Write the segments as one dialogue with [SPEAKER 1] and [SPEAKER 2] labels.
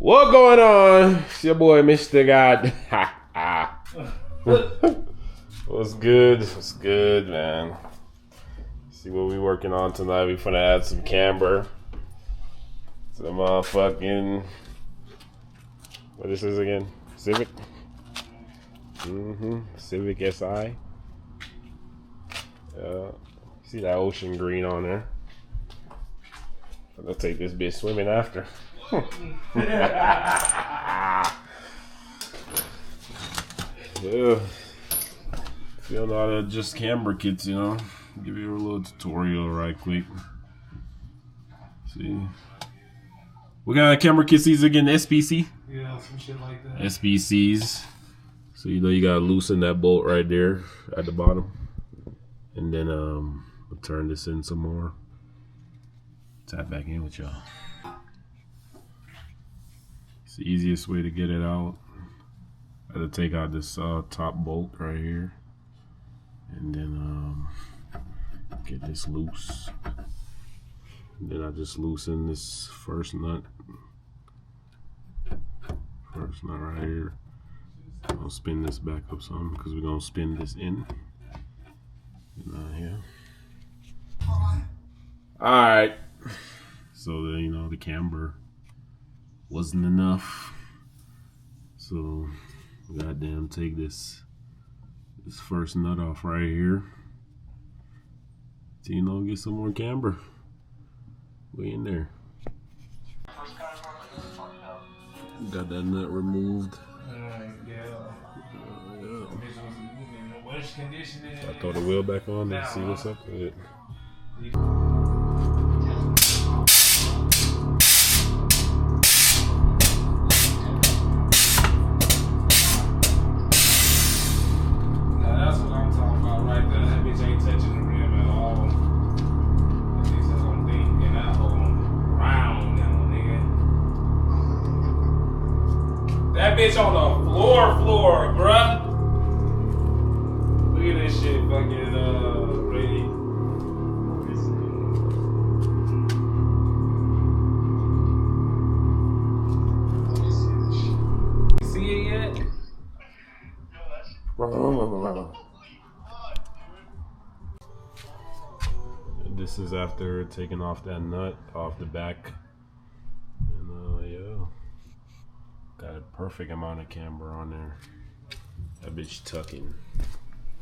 [SPEAKER 1] What going on? It's your boy, Mr. God. What's good? What's good, man? See what we working on tonight. We finna add some camber. Some motherfucking... What this is again? Civic? Civic SI. See that ocean green on there? I'm gonna take this bitch swimming after. Yeah. Feel how to adjust camber kits, you know. Give you a little tutorial right quick. See. What kind of camber kits these again? SPC?
[SPEAKER 2] Yeah, some shit like that.
[SPEAKER 1] SPCs. So you know you gotta loosen that bolt right there at the bottom. And then we'll turn this in some more. Tap back in with y'all. It's the easiest way to get it out. I had to take out this top bolt right here. And then get this loose. And then I just loosen this first nut. First nut right here. I'll spin this back up some because we're gonna spin this in. And here. Alright. So then, you know, the camber wasn't enough. So goddamn take this first nut off right here. So, you know, get some more camber. Way in there. Got that nut removed. I throw the wheel back on and see what's up with it.
[SPEAKER 2] That bitch on the floor, bruh. Look at this shit, fucking ready. You see it yet?
[SPEAKER 1] This is after taking off that nut off the back. And yeah. Got a perfect amount of camber on there. That bitch tucking.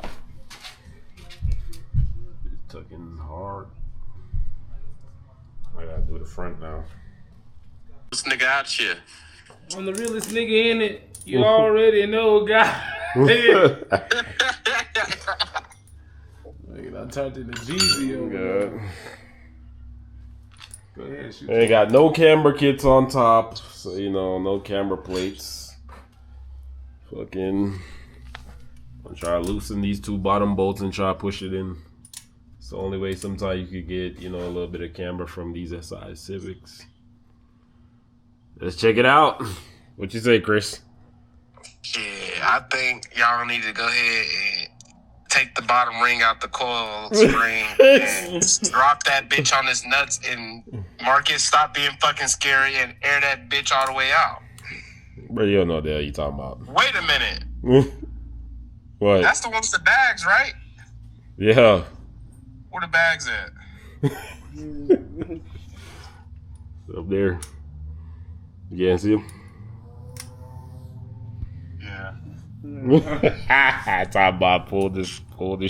[SPEAKER 1] It's tucking hard. I gotta do the front now.
[SPEAKER 3] This nigga out here.
[SPEAKER 2] I'm the realest nigga in it. You already know, guy. Nigga, I turned into Jeezy.
[SPEAKER 1] Good.
[SPEAKER 2] Go ahead, shoot.
[SPEAKER 1] They got no camber kits on top, so you know, no camber plates. Fucking, I'm trying to loosen these two bottom bolts and try to push it in. It's the only way sometimes you could get, you know, a little bit of camber from these SI Civics. Let's check it out. What you say, Chris?
[SPEAKER 3] Yeah, I think y'all need to go ahead and take the bottom ring out the coil spring and drop that bitch on his nuts and Marcus, stop being fucking scary and air that bitch all the way out.
[SPEAKER 1] Bro, you don't know what the hell you talking about.
[SPEAKER 3] Wait a minute.
[SPEAKER 1] What?
[SPEAKER 3] That's the ones with the bags, right?
[SPEAKER 1] Yeah.
[SPEAKER 3] Where the bags at?
[SPEAKER 1] Up there. You can't see them?
[SPEAKER 3] Yeah.
[SPEAKER 1] Talk about pull this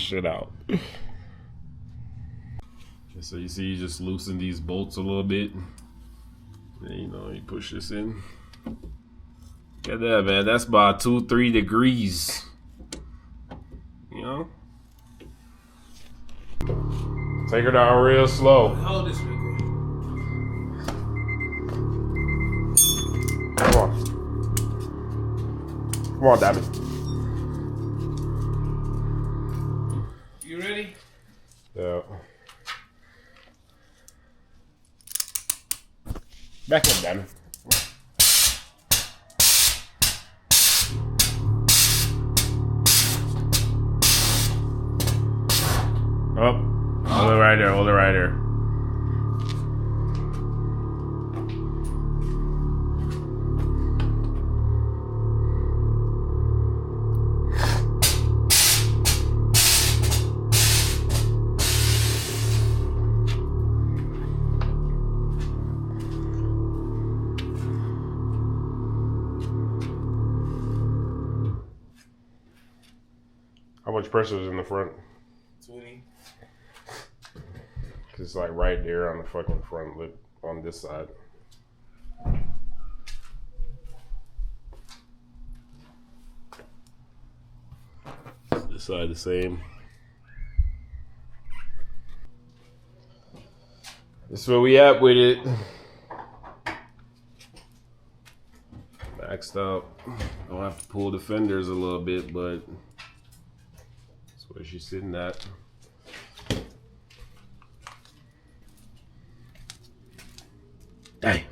[SPEAKER 1] shit out. So you see, you just loosen these bolts a little bit. And you know, you push this in. Look at that, man. That's about 2-3 degrees. You know? Take her down real slow.
[SPEAKER 2] Hold this real quick.
[SPEAKER 1] Come on. Come on, Dabby.
[SPEAKER 2] You ready?
[SPEAKER 1] Yeah. Back in, Dabby. Oh, hold it right there, hold it right there. much pressure is in the front?
[SPEAKER 2] 20.
[SPEAKER 1] Cause it's like right there on the fucking front lip on this side. This side the same. This is where we at with it. Maxed out. Don't have to pull the fenders a little bit, but that's where she's sitting at. Dang.